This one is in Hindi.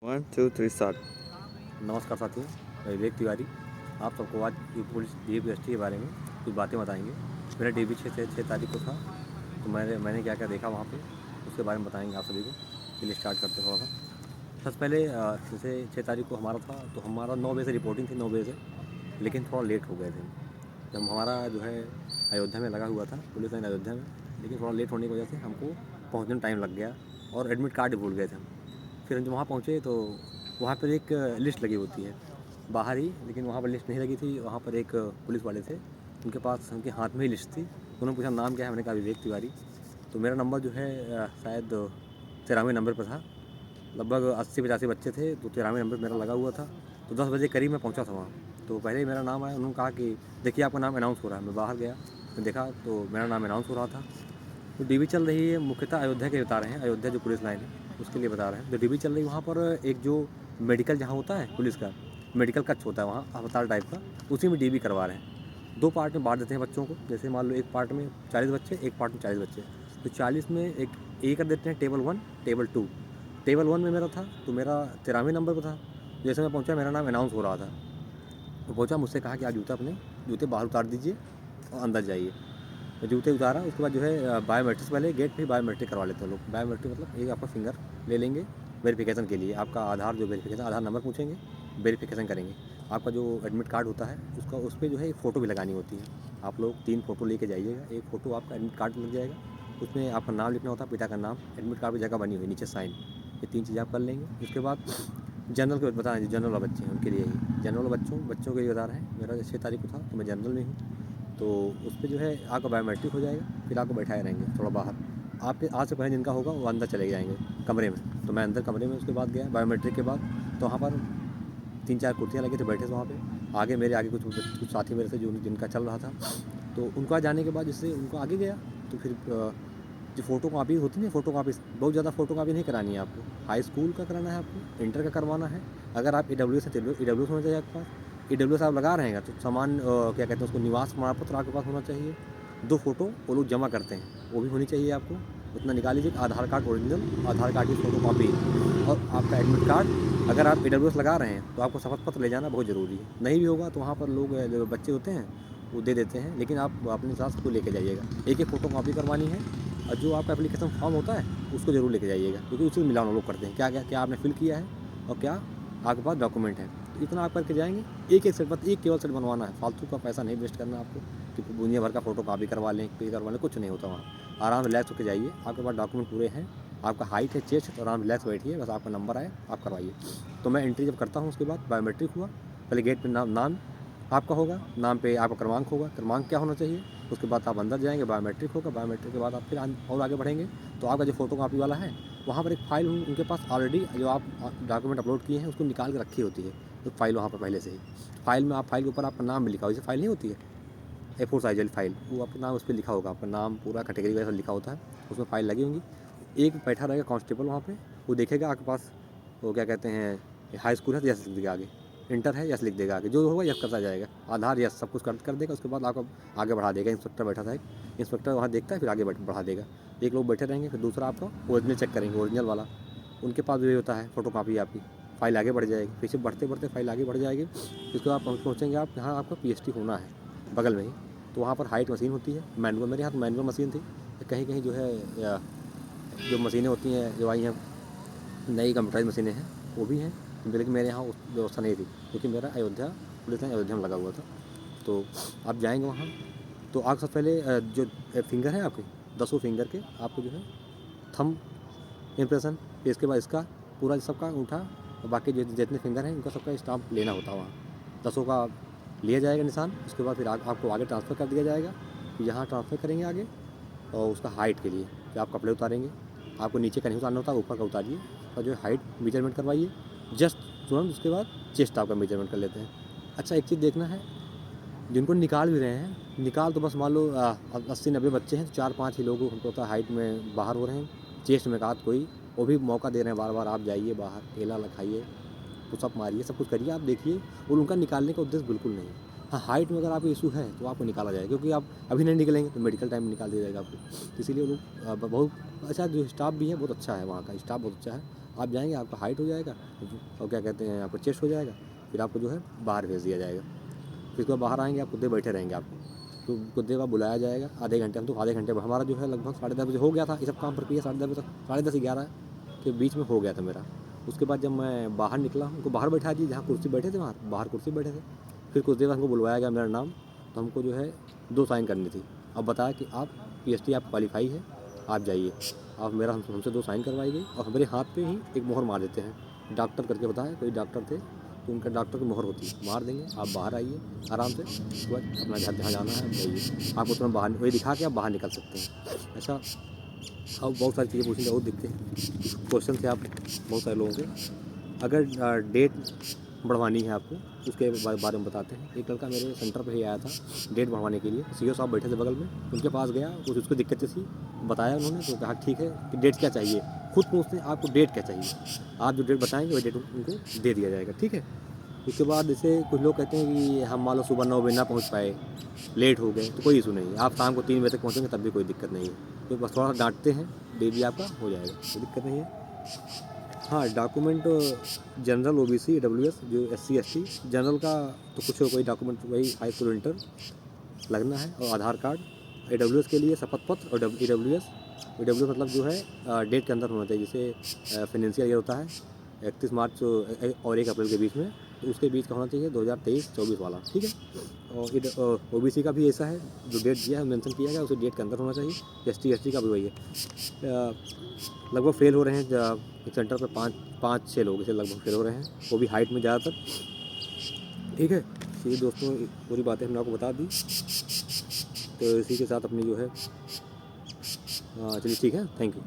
One two three start. नमस्कार साथियों, मैं विवेक तिवारी आप सबको आज पुलिस DAP के बारे में कुछ बातें बताएंगे। मेरा DAP 6 तारीख को था, तो मैंने क्या क्या देखा वहाँ पे, उसके बारे में बताएंगे आप सभी को। चलिए स्टार्ट करते हैं थोड़ा सा। सबसे पहले जैसे 6 तारीख को हमारा था, तो हमारा 9 बजे से रिपोर्टिंग थी, 9 बजे से, लेकिन थोड़ा लेट हो गए थे। जब हमारा जो है अयोध्या में लगा हुआ था, पुलिस लाइन अयोध्या में, लेकिन थोड़ा लेट होने की वजह से हमको पहुँचने में टाइम लग गया और एडमिट कार्ड ही भूल गए थे हम। फिर हम जब वहाँ पहुँचे तो वहाँ पर एक लिस्ट लगी होती है बाहर ही, लेकिन वहाँ पर लिस्ट नहीं लगी थी। वहाँ पर एक पुलिस वाले थे, उनके पास उनके हाथ में ही लिस्ट थी। उन्होंने पूछा नाम क्या है, मैंने कहा विवेक तिवारी। तो मेरा नंबर जो है शायद 13वें नंबर पर था। लगभग 80-85 बच्चे थे, तो 13वें नंबर मेरा लगा हुआ था। तो 10 बजे करीब मैं पहुँचा था वहाँ। तो पहले ही मेरा नाम आया, उन्होंने कहा कि देखिए आपका नाम अनाउंस हो रहा है। मैं बाहर गया, मैं देखा तो मेरा नाम अनाउंस हो रहा था। तो DB चल रही है, मुख्यतः अयोध्या के बता रहे हैं, अयोध्या जो पुलिस लाइन है उसके लिए बता रहे हैं। तो DB चल रही है वहाँ पर, एक जो मेडिकल जहाँ होता है पुलिस का, मेडिकल कक्ष होता है वहाँ अस्पताल टाइप का, उसी में DB करवा रहे हैं। 2 पार्ट में बांट देते हैं बच्चों को। जैसे मान लो एक पार्ट में 40 बच्चे, एक पार्ट में 40 बच्चे। तो 40 में एक ए कर देते हैं, टेबल 1 टेबल 2। टेबल 1 में मेरा था, तो मेरा 13वें नंबर पर था। जैसे मैं पहुँचा मेरा नाम अनाउंस हो रहा था, तो पहुँचा, मुझसे कहा कि आप जूते बाहर उतार दीजिए और अंदर जाइए। तो जूते उतारा, उसके बाद जो है बायोमेट्रिक्स, पहले गेट पे बायोमेट्रिक करवा लेते हैं लोग। बायोमेट्रिक मतलब एक आपका फिंगर ले लेंगे वेरिफिकेशन के लिए, आपका आधार जो वेरिफिकेशन, आधार नंबर पूछेंगे, वेरिफिकेशन करेंगे। आपका जो एडमिट कार्ड होता है उसका, उस पर जो है एक फ़ोटो भी लगानी होती है। आप लोग 3 फ़ोटो लेके जाइएगा। एक फ़ोटो आपका एडमिट कार्ड में लग जाएगा, उसमें आपका नाम लिखना होता है, पिता का नाम, एडमिट कार्ड पर जगह बनी हुई नीचे साइन। ये 3 चीज़ें आप कर लेंगे। उसके बाद जनरल के बता रहे हैं, जो जनरल वाले बच्चे हैं उनके लिए ही, जनरल बच्चों के लिए बता रहे हैं। मेरा 6 तारीख को था, तो मैं जनरल में हूँ। तो उस पर जो है आपका बायोमेट्रिक हो जाएगा, फिर आपको बैठाए रहेंगे थोड़ा बाहर। आपके आज से पहले जिनका होगा वो अंदर चले जाएंगे कमरे में। तो मैं अंदर कमरे में उसके बाद गया बायोमेट्रिक के बाद। तो वहाँ पर 3-4 कुर्सियाँ लगी थी, बैठे थे वहाँ पे। आगे कुछ साथी मेरे से जो जिनका चल रहा था, तो उनका जाने के बाद जिससे उनको आगे गया। तो फिर जो फ़ोटो कापी होती है, फ़ोटो कापी बहुत ज़्यादा फ़ोटो कापी नहीं करानी है आपको। हाई स्कूल का कराना है आपको, इंटर का करवाना है। अगर आप EWS है, EWS होना चाहिए आपके पास। EWS आप लगा रहे हैं तो सामान क्या कहते हैं उसको, निवास प्रमाण पत्र आपके पास होना चाहिए। 2 फ़ोटो वो लोग जमा करते हैं, वो भी होनी चाहिए आपको, उतना निकाल लीजिए। आधार कार्ड ओरिजिनल, आधार कार्ड की फ़ोटो कॉपी, और आपका एडमिट कार्ड। अगर आप EWS लगा रहे हैं तो आपको शपथ पत्र ले जाना बहुत ज़रूरी है। नहीं भी होगा तो वहाँ पर लोग जो बच्चे होते हैं वो दे देते हैं, लेकिन आप अपने साथ उसको लेके जाइएगा। एक फ़ोटो कॉपी करवानी है, और जो आपका एप्लीकेशन फॉर्म होता है उसको ज़रूर लेके जाइएगा, क्योंकि उसी में मिलान लोग करते हैं, क्या आपने फिल किया है और क्या आपके पास डॉक्यूमेंट है। तो इतना आप करके जाएंगे। एक केवल सेट बनवाना है, फालतू का पैसा नहीं वेस्ट करना आपको कि दुनिया भर का फ़ोटो कॉपी करवा लें, पे करवा लें, कुछ नहीं होता वहाँ। आराम से रिलैक्स होकर जाइए, आपके पास डॉक्यूमेंट पूरे हैं, आपका हाइट है, चेस्ट, तो आराम रिलैक्स बैठिए, बस आपका नंबर आए आप करवाइए। तो मैं एंट्री जब करता हूँ उसके बाद बायोमेट्रिक हुआ। पहले गेट पर नाम आपका होगा, नाम पे आपका क्रमांक होगा, क्रमांक क्या होना चाहिए। उसके बाद आप अंदर जाएंगे, बायोमेट्रिक होगा, बायोमेट्रिक के बाद आप फिर और आगे बढ़ेंगे। तो आपका जो फ़ोटो कॉपी वाला है, वहाँ पर एक फ़ाइल उनके पास ऑलरेडी, जो आप डॉक्यूमेंट अपलोड किए हैं उसको निकाल के रखी होती है, एक फ़ाइल वहाँ पर पहले से ही। फाइल में आप, फाइल के ऊपर आपका नाम भी लिखा हो, जैसे फाइल नहीं होती है A4 साइज वाली फाइल, वो आपका नाम उस पर लिखा होगा, आपका नाम पूरा कैटेगरी वगैरह लिखा होता है, उसमें फ़ाइल लगी होंगी। एक बैठा रहेगा कांस्टेबल वहाँ पे, वो देखेगा आपके पास, वो क्या कहते हैं, हाई स्कूल है तो यस लिख देगा आगे, इंटर है यस लिख देगा आगे, जो होगा यस करता जाएगा, आधार यस सब कुछ कर देगा। उसके बाद आपको आगे बढ़ा देगा। इंस्पेक्टर बैठा था, एक इंस्पेक्टर वहाँ देखता है, फिर आगे बढ़ा देगा। एक लोग बैठे रहेंगे, फिर दूसरा आपका ओरिजिनल चेक करेंगे, ओरिजिनल वाला। उनके पास भी होता है फ़ोटो कापी आपकी। फ़ाइल आगे बढ़ जाएगी, पीछे बढ़ते बढ़ते फाइल आगे बढ़ जाएगी। उसके बाद पहुँचेंगे आप जहाँ आपका PhD होना है, बगल में ही। तो वहाँ पर हाइट मशीन होती है, मैनुअल, मेरे हाथ मैनुअल मशीन थी। कहीं कहीं जो है जो मशीनें होती हैं जो आई हैं नई कंप्यूटराइज मशीनें हैं, वो भी हैं, लेकिन मेरे यहाँ उस व्यवस्था नहीं थी, क्योंकि मेरा अयोध्या पुलिस लाइन अयोध्या में लगा हुआ था। तो आप जाएंगे वहाँ, तो आप सबसे पहले जो फिंगर है आपके 10 फिंगर के, आपको जो है थंब इम्प्रेशन, फिर इसके बाद इसका पूरा सबका अंगूठा, और बाकी जो जितने फिंगर हैं उनका सबका स्टाम्प लेना होता है वहाँ। 10 का लिया जाएगा निशान। उसके बाद फिर आपको आगे ट्रांसफ़र कर दिया जाएगा। यहाँ ट्रांसफ़र करेंगे आगे, और उसका हाइट के लिए कि आप कपड़े उतारेंगे, आपको नीचे का नहीं उतारना होता, ऊपर का उतारिए, और जो हाइट मेजरमेंट करवाइए। जस्ट तुरंत उसके बाद चेस्ट आपका मेजरमेंट कर लेते हैं। अच्छा, एक चीज़ देखना है, जिनको निकाल भी रहे हैं, निकाल तो बस मान लो 80-90 बच्चे हैं, तो 4-5 ही लोग हमको पता हाइट में बाहर हो रहे हैं। चेस्ट में कात कोई, वो भी मौका दे रहे हैं बार बार, आप जाइए बाहर, ठेला खाइए, पुशअप मारिए, सब कुछ करिए, आप देखिए। और उनका निकालने का उद्देश्य बिल्कुल नहीं है। हाँ, हाइट में अगर आपको इशू है तो आपको निकाला जाएगा, क्योंकि आप अभी नहीं निकलेंगे तो मेडिकल टाइम में निकाल दिया जाएगा आपको। तो इसीलिए वो लोग बहुत अच्छा, जो स्टाफ भी है बहुत अच्छा है, वहाँ का स्टाफ बहुत अच्छा है। आप जाएंगे, आपका हाइट हो जाएगा और क्या कहते हैं आपका चेस्ट हो जाएगा, फिर आपको जो है बाहर भेज दिया जाएगा। फिर उसके बाद बाहर आएंगे, आप खुद देर बैठे रहेंगे, आपको तो कुछ देर बाद बुलाया जाएगा आधे घंटे। हम तो आधे घंटे हमारा जो है लगभग 10:30 बजे हो गया था ये सब काम प्रक्रिया, 10:30 बजे तक, 10:30 11 के बीच में हो गया था मेरा। उसके बाद जब मैं बाहर निकला, उनको बाहर बैठा दिए जहाँ कुर्सी बैठे थे, वहाँ बाहर कुर्सी बैठे थे। फिर कुछ देर बाद हमको बुलवाया गया, मेरा नाम, तो हमको जो है 2 साइन करनी थी। अब बताया कि आप PhD आप क्वालिफाई है, आप जाइए। आप मेरा हमसे 2 साइन करवाई गई और मेरे हाथ पे ही एक मोहर मार देते हैं, डॉक्टर करके बताया, कोई डॉक्टर थे तो उनका डॉक्टर की मोहर होती है, मार देंगे, आप बाहर आइए आराम से, उसके बाद अपना घर जहाँ जाना है जाइए। आपको तुरंत बाहर वही दिखा के आप बाहर निकल सकते हैं। ऐसा अब बहुत सारी चीज़ें पूछने बहुत दिखते हैं, क्वेश्चन थे आप बहुत सारे लोगों के। अगर डेट बढ़वानी है आपको, उसके बारे में बताते हैं। एक लड़का मेरे सेंटर पे ही आया था डेट बढ़वाने के लिए, CO साहब बैठे थे बगल में, उनके पास गया, कुछ उसको दिक्कत थी, बताया उन्होंने, तो कहा ठीक है कि डेट क्या चाहिए। खुद पूछते हैं आपको डेट क्या चाहिए, आप जो डेट बताएंगे वही डेट उनको दे दिया जाएगा, ठीक है। उसके बाद जैसे कुछ लोग कहते हैं कि हम मान लो सुबह 9 बजे ना पहुँच पाए, लेट हो गए, तो कोई इशू नहीं है, आप शाम को 3 बजे तक पहुँचेंगे तब भी कोई दिक्कत नहीं है। तो बस थोड़ा सा डांटते हैं, डेली आपका हो जाएगा, कोई दिक्कत नहीं है। हाँ, डॉक्यूमेंट जनरल OBC AWS जो SC ST जनरल का तो कुछ कोई डॉक्यूमेंट वही हाई स्कूल इंटर लगना है, और आधार कार्ड। AWS के लिए शपथ पत्र और AWS मतलब जो है डेट के अंदर होना चाहिए। जैसे फाइनेंशियल ईयर होता है 31 मार्च और 1 अप्रैल के बीच में, तो उसके बीच का होना चाहिए 2023-24 वाला, ठीक है। और OBC का भी ऐसा है, जो डेट दिया है मेंशन किया गया उसी डेट के अंदर होना चाहिए। ST ST का भी वही है। लगभग फेल हो रहे हैं एक सेंटर पे 5-6 लोग इसे लगभग फेल हो रहे हैं, वो भी हाइट में ज़्यादातर, ठीक है। ये दोस्तों पूरी बातें हमने आपको बता दी, तो इसी के साथ अपनी जो है चलिए ठीक है, थैंक यू।